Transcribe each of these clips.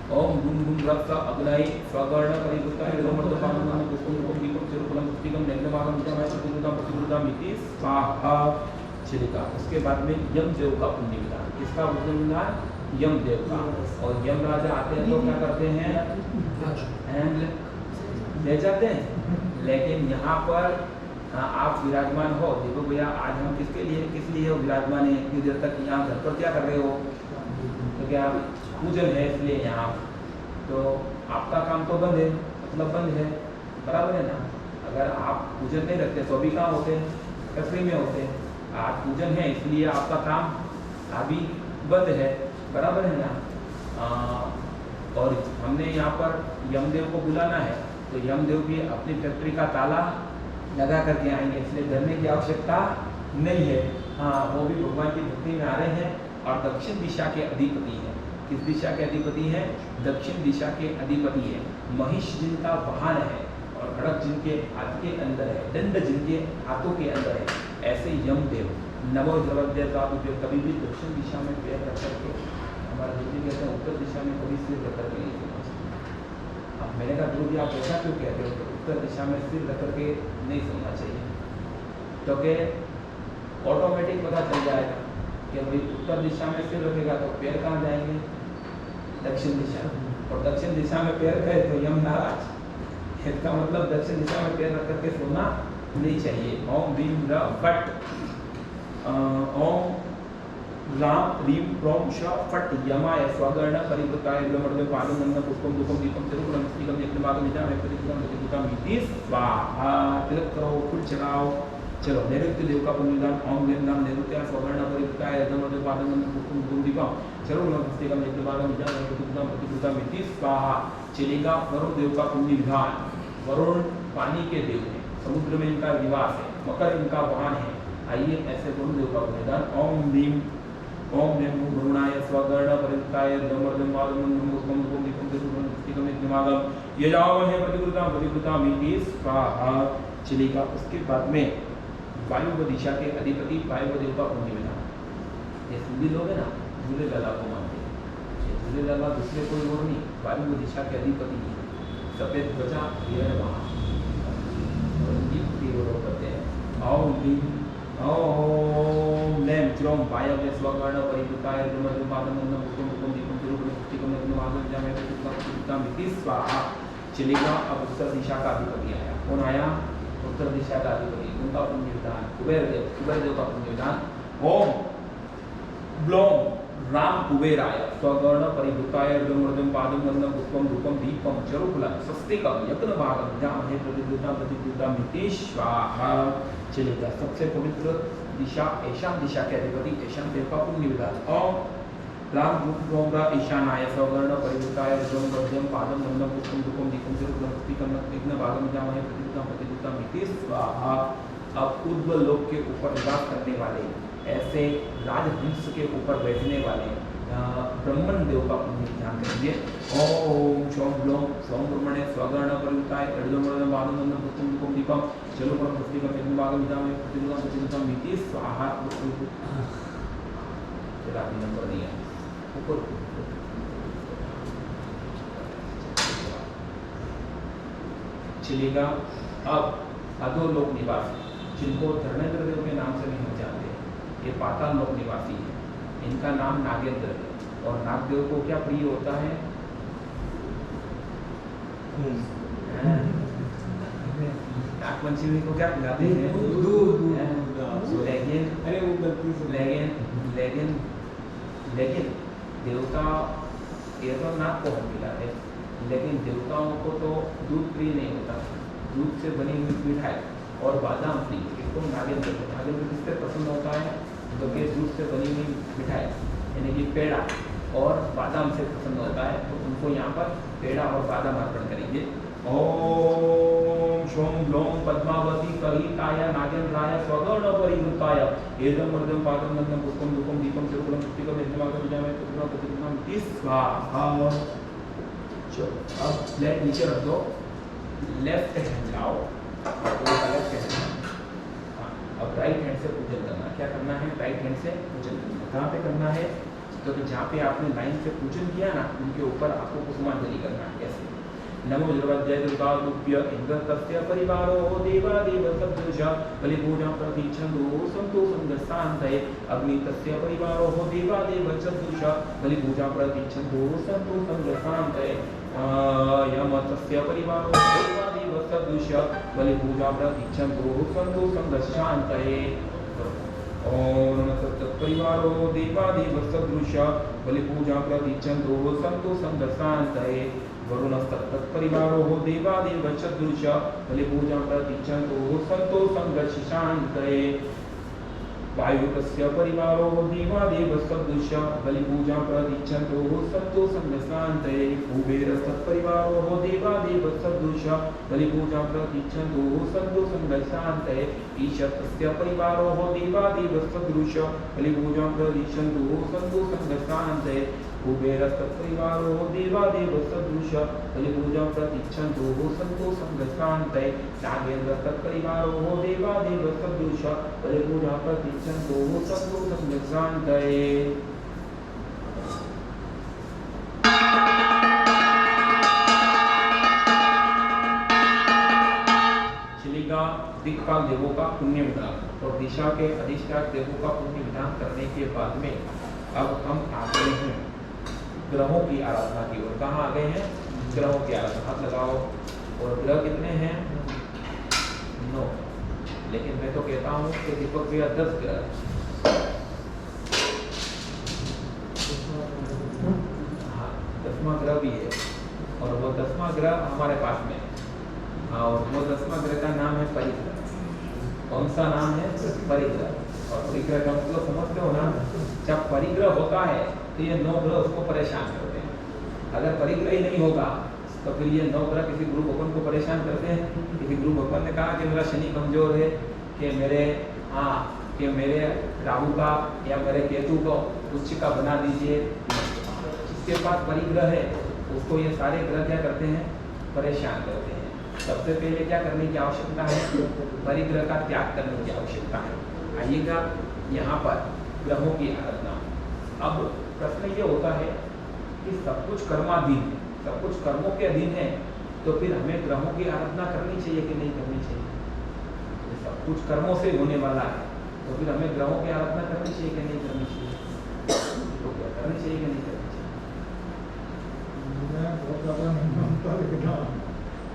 ओम गुम गुम रक्त अग्नाई स्वगर्ण परिवृताय रमर्दपानं पुष्पं दीपं चिरफलं पुष्टिकं नग्नभागं विजामय प्रतिवृता मिति स्वाहा। चलिका उसके बाद में यमदेव का पुण्य विधान। किसका पुण्य विधान? यमदेव का। और यम राजा आते हैं तो क्या करते हैं? ले जाते हैं। लेकिन यहाँ पर आप विराजमान हो, देखो भैया आज हम किस लिए विराजमान है? इतनी देर तक यहाँ घर पर क्या कर रहे हो? तो क्या पूजन है इसलिए यहाँ, तो आपका काम तो बंद है, मतलब बंद है, बराबर है ना। अगर आप पूजन नहीं रखते तो अभी कहाँ होते? कचरे में होते। आज पूजन है इसलिए आपका काम अभी बंद है, बराबर है ना। और हमने यहाँ पर यमदेव को बुलाना है तो यमदेव भी अपनी फैक्ट्री का ताला लगा करके आएंगे, इसलिए डरने की आवश्यकता नहीं है। हाँ, वो भी भगवान की भक्ति में आ रहे हैं और दक्षिण दिशा के अधिपति हैं। किस दिशा के अधिपति हैं? दक्षिण दिशा के अधिपति है। महिष जिनका वाहन है और खड़ग जिनके हाथ के अंदर है, दंड जिनके हाथों के अंदर है, ऐसे यमदेव नवो द्रव्य का उपयोग कभी भी दक्षिण दिशा में पैर रख करके, हमारे हिंदी कहते हैं उत्तर दिशा में कभी सिर रख करके नहीं चलना चाहिए। अब मैंने कहा गुरु जी आप ऐसा क्यों कहते हो? उत्तर दिशा में सिर रख करके नहीं सोना चाहिए, क्योंकि ऑटोमेटिक पता चल जाएगा कि भाई उत्तर दिशा में सिर रखेगा तो पैर कहाँ जाएंगे? दक्षिण दिशा। और दक्षिण दिशा में पैर गए तो यम नाराज। इसका मतलब दक्षिण दिशा में पैर रख करके सोना नहीं चाहिए। ओम भीम र फट, ओम राम रीम प्रोम श फट यमाय स्वगर्ण परिवृताय ब्रह्मण्य पादं नंदन पुष्पम धूपम दीपम तिरुकुलम स्थिकम यज्ञभागम विजामय प्रतिकृतं प्रतिकृतं मिति स्वाहा। तिलक करो, फूल चढ़ाओ। चलो नैऋत्य देव का पुण्यदान। ओम वेद नाम नैऋत्य स्वगर्ण परिवृताय ब्रह्मण्य पादं नंदन पुष्पम धूपम दीपम तिरुकुलम स्थिकम यज्ञभागम विजामय प्रतिकृतं प्रतिकृतं मिति स्वाहा। चलेगा वरुण देव का पुण्य विधान। वरुण पानी के देव हैं, समुद्र में इनका निवास है, मकर इनका वाहन है। आइए ऐसे वरुण देव का पुण्यदान। ओम भीम ओम नमो वरुणाय स्वगर्ण परिवृताय ब्रह्मण्यं पादं नंदन पुष्पम धूपम दीपम तिरुकुलम स्थिकम यज्ञभागम यजामहे प्रतिकृतं मिति स्वाहा। चलेगा उसके बाद में वायु दिशा के अधिपति वायु देव का पुण्य विधान। ये सूर्य लोग है ना, झूले लाला को मानते हैं। झूले लाला दूसरे कोई और नहीं, वायु दिशा के अधिपति है। सफेद ध्वजा वाहन करते हैं। ओम भीम ओम लेम चिरोम वायव्य स्वगर्ण परिवृताय ब्रह्मण्यं पादं नंदन पुष्पम धूपम दीपम तिरुकुलम स्थिकम यज्ञभागम विजामय प्रतिकृतं मिति स्वाहा। चलेगा अब उत्तर दिशा का अधिपति आया। कौन आया? उत्तर दिशा का अधिपति। उनका पुण्य विधान कुबेर देव का पुण्य विधान। ओम ब्लोम राम कुबेराय स्वगर्ण परिवृताय ब्रह्मण्यं पादं नंदन पुष्पम धूपम दीपम चरुकुलम स्वस्तिकम यज्ञभागम विजामहे प्रतिकृतं मिति स्वाहा। चलेगा सबसे पवित्र दिशा ईशान दिशा के अधिपति ईशान देव का पुण्य विधान। ओम राम रूप ईशानाय स्वगर्ण परिवृताय ब्रह्मण्यं पादं नंदन पुष्पम धूपम दीपम चरुकुलम स्वस्तिकम यज्ञभागम विजामहे प्रतिकृतं मिति स्वाहा। अब ऊर्ध्व लोक के ऊपर निवास करने वाले, ऐसे राजहंस के ऊपर बैठने वाले ब्रह्मण देव का पुण्य ध्यान करेंगे। ओम शोम ब्लोम सोम ब्रह्मणे स्वगर्ण परिवृताय ब्रह्मण्यं पादं नंदन पुष्पम धूपम दीपम चरुकुलम स्वस्तिकम यज्ञभागम विजामहे प्रतिकृतं मिति स्वाहा। चला नंबर नहीं है ऊपर। चलेगा अब अधोलोक निवासी, जिनको धर्मेंद्र देव के नाम से नहीं हम जानते, ये पाताल लोक निवासी है। इनका नाम नागेंद्र है। और नागदेव को क्या प्रिय होता है? नागपंचमी को क्या पिलाते हैं? लेकिन देवता ये तो नाग को हम पिलाते हैं, लेकिन देवताओं को तो दूध प्रिय नहीं होता। दूध से बनी हुई मिठाई और बादाम प्रिय, इसको नागेंद्र किससे पसंद होता है? क्योंकि दूध से बनी हुई मिठाई यानी कि पेड़ा और बादाम से पसंद होता है, तो उनको यहाँ पर पेड़ा और बादाम अर्पण करेंगे। ओम शोम ब्लोम पद्मावती कलिताय नागेंद्राय स्वगर्ण परिवृताय ब्रह्मण्यं पादं नंदन पुष्पम धूपम दीपम चरुकुलम स्थिकम यज्ञभागम विजामहे प्रतिकृतं मिति स्वाहा। चलो अब लेफ्ट नीचे रख दो, लेफ्ट हैंड लाओ, लेफ्ट हैंड। अब राइट हैंड से पूजन करना। क्या करना है? राइट हैंड से पूजन करना। कहाँ पे करना है? तो जहाँ पे आपने लाइन से पूजन किया ना, उनके ऊपर आपको कुसुमांजलि करना है। कैसे? नमो जलवज्जय दुर्गाभ्य इंद्रतस्य परिवारो देवादेव सदृश बलिपूजा प्रतीक्षन्तो सन्तो संगस्तान्तये अग्नितस्य परिवारो देवादेव सदृश बलिपूजा प्रतीक्षन्तो सन्तो संगस्तान्तये यमतस्य परिवारो देवादेव सदृश बलिपूजा प्रतीक्षन्तो सन्तो संगस्तान्तये ओम तत्परिवारो देवादेव सदृश बलिपूजा प्रतीक्षन्तो सन्तो संगस्तान्तये वरुणस्तत्परिवारो देवादेव सदृश बलिपूजा प्रतीक्षन्तो सन्तो संगस्तान्तये वायुतस्य परिवारो देवादेव सदृश बलिपूजा प्रतीक्षन्तो सन्तो संगस्तान्तये कुबेरस्तत्परिवारो देवादेव सदृश बलिपूजा प्रतीक्षन्तो सन्तो संगस्तान्तये ईशतस्य परिवारो देवादेव सदृश बलिपूजा प्रतीक्षन्तो सन्तो संगस्तान्तये कुबेरस्तत्परिवारो देवादेव सदृश बलिपूजा प्रतीक्षन्तो सन्तो संगस्तान्तये नागेन्द्रस्तत्परिवारो देवादेव सदृश बलिपूजा प्रतीक्षन्तो सन्तो संगस्तान्तये शिलिका दिक्पाल देवों का पुण्य विधान और दिशा के अधिष्ठान देवों का पुण्य विधान करने के बाद में अब हम आ गए हैं ग्रहों की आराधना की ओर। कहाँ आ गए हैं? ग्रहों की आराधना। हाथ लगाओ। और ग्रह कितने हैं? 9। लेकिन मैं तो कहता हूँ कि दीपक भैया 10 ग्रह। हाँ, 10वां ग्रह भी है और वो 10वां ग्रह हमारे पास में है और वो 10वां ग्रह का नाम है परिग्रह। कौन सा नाम है? परिग्रह। और परिग्रह का मतलब समझते हो ना? जब परिग्रह होता है तो ये 9 ग्रह उसको परेशान करते हैं। अगर परिग्रह ही नहीं होगा तो फिर ये 9 ग्रह किसी गुरु भगवान को परेशान करते हैं। किसी गुरु भगवान ने कहा कि मेरा शनि कमजोर है, कि मेरे राहु का या मेरे केतु को उच्च का बना दीजिए। जिसके पास परिग्रह है उसको ये सारे ग्रह क्या करते हैं? परेशान करते हैं। सबसे पहले क्या करने की आवश्यकता है? परिग्रह का त्याग करने की आवश्यकता है। आइएगा यहाँ पर ग्रहों की आराधना। अब प्रश्न ये होता है कि सब कुछ कर्माधीन, सब कुछ कर्मों के अधीन है, तो फिर हमें ग्रहों की आराधना करनी चाहिए कि नहीं करनी चाहिए? तो सब कुछ कर्मों से होने वाला है, तो फिर हमें ग्रहों की आराधना करनी चाहिए कि नहीं करनी चाहिए? तो क्या करनी चाहिए कि नहीं करनी चाहिए?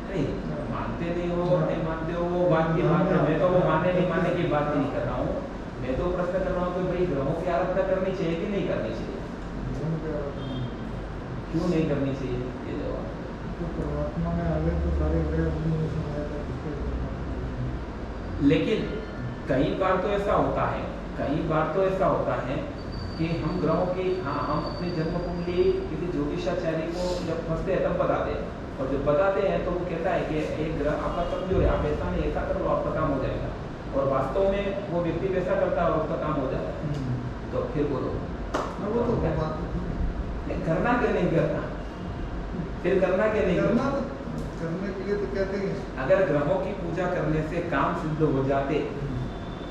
नहीं, मानते नहीं हो, नहीं मानते हो, वो बात की बात है। मैं तो वो मानने नहीं मानने की बात नहीं कर रहा हूँ। मैं तो प्रश्न कर रहा हूँ कि भाई ग्रहों की आराधना करनी चाहिए कि नहीं करनी चाहिए? क्यों नहीं करनी चाहिए? ये जवाब। तो परमात्मा में आगे तो सारे ग्रह लेकिन कई बार तो ऐसा होता है, कई बार तो ऐसा होता है कि हम ग्रहों की हम अपनी जन्म कुंडली किसी ज्योतिषाचार्य को जब फंसते हैं तब बताते हैं, और जब बताते हैं तो वो कहता है कि एक ग्रह आपका कमजोर है, आप ऐसा नहीं ऐसा करो आपका काम हो जाएगा, और वास्तव में वो व्यक्ति वैसा करता है और उसका काम हो जाता है। तो फिर बोलो वो तो करना क्या नहीं करना? फिर करना क्या नहीं करना? करने के लिए तो कहते हैं अगर ग्रहों की पूजा करने से काम सिद्ध हो जाते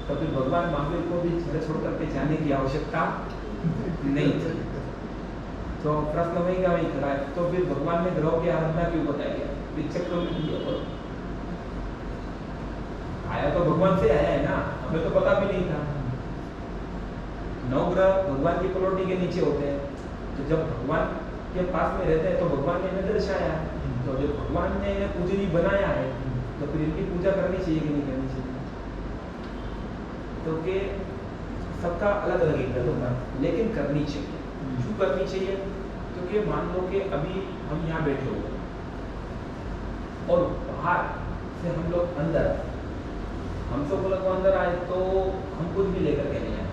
तो फिर भगवान महावीर को भी छोड़ करके जाने की आवश्यकता नहीं थी। तो प्रश्न वही का वही खड़ा है, तो फिर भगवान ने ग्रहों की आराधना क्यों बताई? शिक्षक तो आया तो भगवान से आया है ना, हमें तो पता भी नहीं था। 9 ग्रह भगवान की पलौटी के नीचे होते हैं, तो जब भगवान के पास में रहते हैं तो भगवान ने इन्हें दर्शाया, तो जब भगवान ने इन्हें पूजनी बनाया है तो फिर इनकी पूजा करनी चाहिए कि नहीं करनी चाहिए? तो कि सबका अलग अलग इज्जत होता है, लेकिन करनी चाहिए। क्यों करनी चाहिए? क्योंकि मान लो कि अभी हम यहाँ बैठे हुए और बाहर से हम लोग अंदर, हम सब लोग अंदर आए तो हम कुछ भी लेकर के नहीं आए,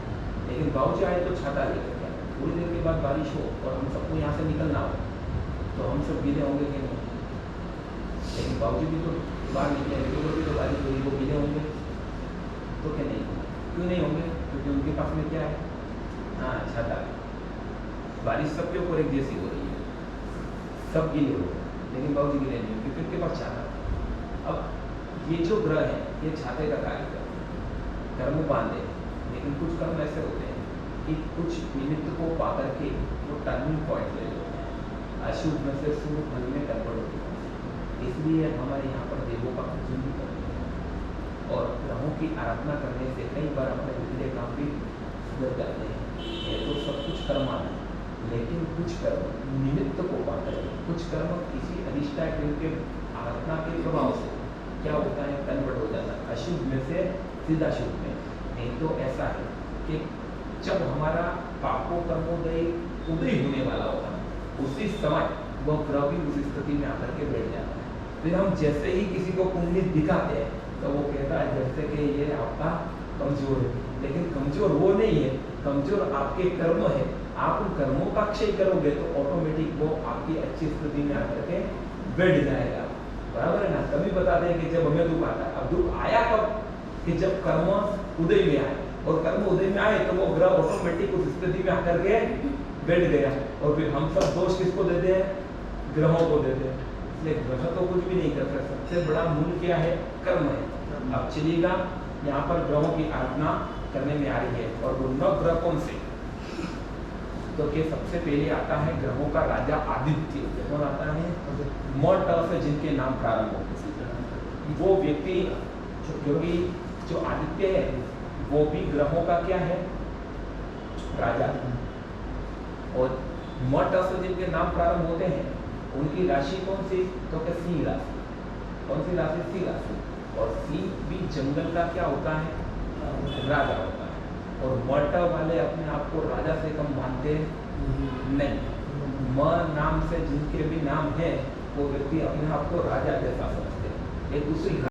लेकिन बाबूजी आए तो छाता लेकर के आए। थोड़ी देर के बाद बारिश हो और हम सबको यहाँ से निकलना हो तो हम सब गीले होंगे कि नहीं? लेकिन बाबूजी भी तो बाहर निकले, तो भी तो बारिश हुई, वो गीले होंगे तो क्या नहीं? क्यों नहीं होंगे? क्योंकि उनके पास में क्या है? हाँ, छाता है। बारिश सबके ऊपर एक जैसी हो रही है, सब गीले हो, लेकिन बाबूजी गीले नहीं हो क्योंकि उनके पास छाता। अब ये जो ग्रह है ये छाते का कार्य करते, कर्म बांधे, लेकिन कुछ कर्म ऐसे होते हैं कि कुछ निमित्त को पा करके वो टर्निंग पॉइंट ले लो, अशुभ में से शुभ फल में कन्वर्ट होती है। इसलिए हमारे यहाँ पर देवों का पूजन भी करते हैं और ग्रहों की आराधना करने से कई बार हमारे बिगड़े काम भी सुधर जाते हैं। ये तो सब कुछ कर्माना है, लेकिन कुछ कर्म निमित्त को पाकर के, कुछ कर्म किसी अधिष्ठान के आराधना के प्रभाव से क्या होता है, कन्वर्ट हो जाता है अशुभ में से सीधा शुभ में। नहीं तो ऐसा है कि जब हमारा पापों कर्मोदय उदय होने वाला होता है, उसी समय वह ग्रह भी उस स्थिति में आकर के बैठ जाता है। फिर हम जैसे ही किसी को कुंडली दिखाते हैं तो वो कहता है जैसे कि ये आपका कमजोर है, लेकिन कमजोर वो नहीं है, कमजोर आपके कर्म है। आप उन कर्मों का क्षय करोगे तो ऑटोमेटिक वो आपकी अच्छी स्थिति में आकर के बैठ जाएगा। बराबर है ना। तभी बताते हैं कि जब हमें दुख आता है, अब दुख आया कब, कि जब कर्म उदय में आए, और कर्म उदय में आए तो वो ग्रह ऑटोमेटिक उस स्थिति में आकर के बैठ गया। और फिर हम सब दोष किसको देते हैं, ग्रहों को देते हैं। इसलिए ग्रह तो कुछ भी नहीं कर सकते, सबसे बड़ा मूल क्या है, कर्म है। अब चलिएगा, यहाँ पर ग्रहों की आराधना करने में आ रही है, और वो 9 ग्रह कौन से, तो कि सबसे पहले आता है ग्रहों का राजा आदित्य। कौन आता है, मठ से जिनके नाम प्रारंभ हो, वो व्यक्ति क्योंकि जो आदित्य है वो भी ग्रहों का क्या है, राजा। और मठ से जिनके नाम प्रारंभ होते हैं उनकी राशि कौन सी, तो कि सिंह राशि। कौन सी राशि, सिंह राशि। और सिंह भी जंगल का क्या होता है, राजा होता है। और मठ वाले अपने आप को राजा से कम मानते नहीं, म नाम से जिनके भी नाम है वो व्यक्ति अपने आप को राजा जैसा समझते हैं। एक दूसरी